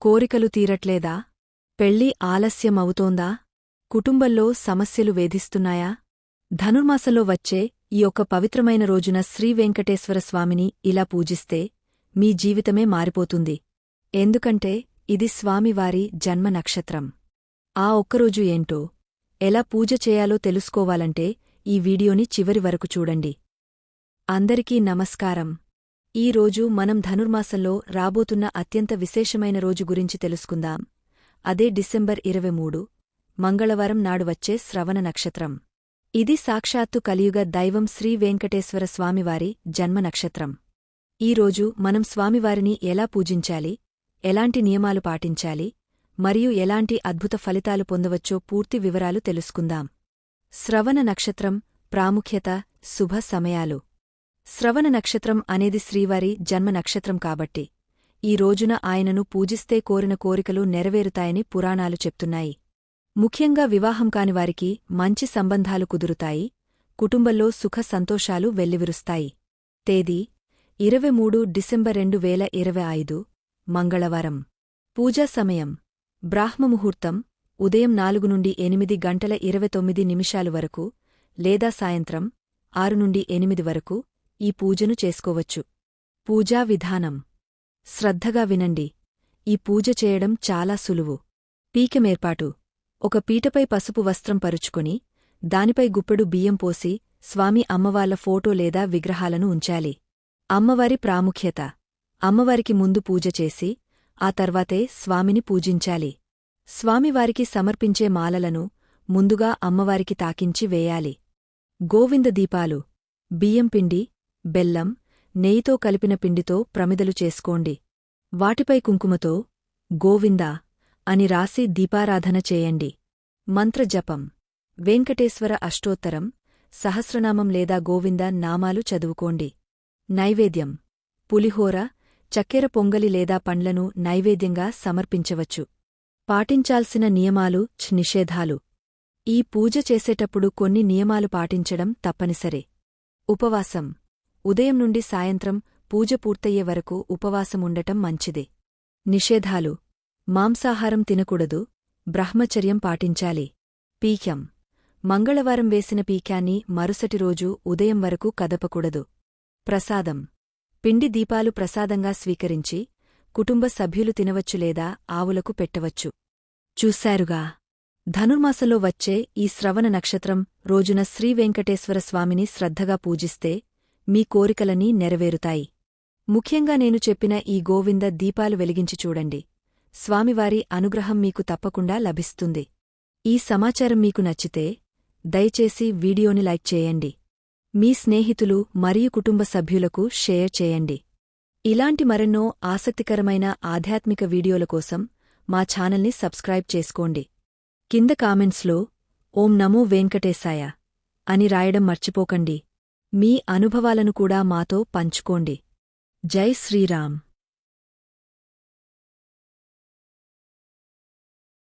కోరికలు తీరట్లేదా? పెళ్ళి ఆలస్యమవుతోందా? కుటుంబంలో సమస్యలు వేధిస్తున్నాయా? ధనుర్మాసంలో వచ్చే ఈ ఒక్క పవిత్రమైన రోజున శ్రీవేంకటేశ్వరస్వామిని ఇలా పూజిస్తే మీ జీవితమే మారిపోతుంది. ఎందుకంటే ఇది స్వామివారి జన్మ నక్షత్రం. ఆ ఒక్కరోజు ఏంటో, ఎలా పూజ చేయాలో తెలుసుకోవాలంటే ఈ వీడియోని చివరి వరకు చూడండి. అందరికీ నమస్కారం. ఈ రోజు మనం ధనుర్మాసంలో రాబోతున్న అత్యంత విశేషమైన రోజు గురించి తెలుసుకుందాం. అదే డిసెంబర్ 23 మంగళవారం నాడు వచ్చే శ్రవణ నక్షత్రం. ఇది సాక్షాత్తు కలియుగ దైవం శ్రీ వెంకటేశ్వర స్వామివారి జన్మ నక్షత్రం. ఈరోజు మనం స్వామివారిని ఎలా పూజించాలి, ఎలాంటి నియమాలు పాటించాలి, మరియు ఎలాంటి అద్భుత ఫలితాలు పొందవచ్చో పూర్తి వివరాలు తెలుసుకుందాం. శ్రవణ నక్షత్రం ప్రాముఖ్యత, శుభ సమయాలు. శ్రవణ నక్షత్రం అనేది శ్రీవారి జన్మ నక్షత్రం కాబట్టి ఈ రోజున ఆయనను పూజిస్తే కోరిన కోరికలు నెరవేరుతాయని పురాణాలు చెప్తున్నాయి. ముఖ్యంగా వివాహం కానివారికి మంచి సంబంధాలు కుదురుతాయి, కుటుంబంలో సుఖ సంతోషాలు వెల్లివిరుస్తాయి. తేదీ 23 డిసెంబర్ 2025 మంగళవారం. పూజా సమయం బ్రాహ్మముహూర్తం ఉదయం 4 నుండి 8 గంటల 29 నిమిషాలు వరకు, లేదా సాయంత్రం 6 నుండి 8 వరకు ఈ పూజను చేసుకోవచ్చు. పూజా విధానం శ్రద్ధగా వినండి. ఈ పూజ చేయడం చాలా సులువు. పీఠమేర్పాటు. ఒక పీటపై పసుపు వస్త్రం పరుచుకొని దానిపై గుప్పెడు బియ్యం పోసి స్వామి అమ్మవార్ల ఫోటో లేదా విగ్రహాలను ఉంచాలి. అమ్మవారి ప్రాముఖ్యత. అమ్మవారికి ముందు పూజ చేసి ఆ తర్వాతే స్వామిని పూజించాలి. స్వామివారికి సమర్పించే మాలలను ముందుగా అమ్మవారికి తాకించి వేయాలి. గోవింద దీపాలు. బియ్యం పిండి, బెల్లం, నెయ్యితో కలిపిన పిండితో ప్రమిదలు చేసుకోండి. వాటిపై కుంకుమతో గోవిందా అని రాసి దీపారాధన చేయండి. మంత్రజపం. వెంకటేశ్వర అష్టోత్తరం, సహస్రనామం లేదా గోవింద నామాలు చదువుకోండి. నైవేద్యం. పులిహోర, చక్కెర పొంగలి లేదా పండ్లను నైవేద్యంగా సమర్పించవచ్చు. పాటించాల్సిన నియమాలు, నిషేధాలు. ఈ పూజ చేసేటప్పుడు కొన్ని నియమాలు పాటించడం తప్పనిసరే. ఉపవాసం. ఉదయం నుండి సాయంత్రం పూజ పూర్తయ్యే వరకు ఉపవాసముండటం మంచిదే. నిషేధాలు. మాంసాహారం తినకూడదు, బ్రహ్మచర్యం పాటించాలి. పీఠం. మంగళవారం వేసిన పీఠాన్ని మరుసటి రోజు ఉదయం వరకు కదపకూడదు. ప్రసాదం. పిండి దీపాలు ప్రసాదంగా స్వీకరించి కుటుంబ సభ్యులు తినవచ్చు లేదా ఆవులకు పెట్టవచ్చు. చూశారుగా, ధనుర్మాసంలో వచ్చే ఈ శ్రవణ నక్షత్రం రోజున శ్రీవేంకటేశ్వర స్వామిని శ్రద్ధగా పూజిస్తే మీ కోరికలన్నీ నెరవేరుతాయి. ముఖ్యంగా నేను చెప్పిన ఈ గోవింద దీపాలు వెలిగించి చూడండి. స్వామివారి అనుగ్రహం మీకు తప్పకుండా లభిస్తుంది. ఈ సమాచారం మీకు నచ్చితే దయచేసి వీడియోని లైక్ చేయండి. మీ స్నేహితులు మరియు కుటుంబ సభ్యులకు షేర్ చేయండి. ఇలాంటి మరెన్నో ఆసక్తికరమైన ఆధ్యాత్మిక వీడియోల కోసం మా ఛానల్ని సబ్స్క్రైబ్ చేసుకోండి. కింద కామెంట్స్లో ఓం నమో వెంకటేశాయ అని రాయడం మర్చిపోకండి. మీ అనుభవాలను కూడా మాతో పంచుకోండి. జై శ్రీరామ్.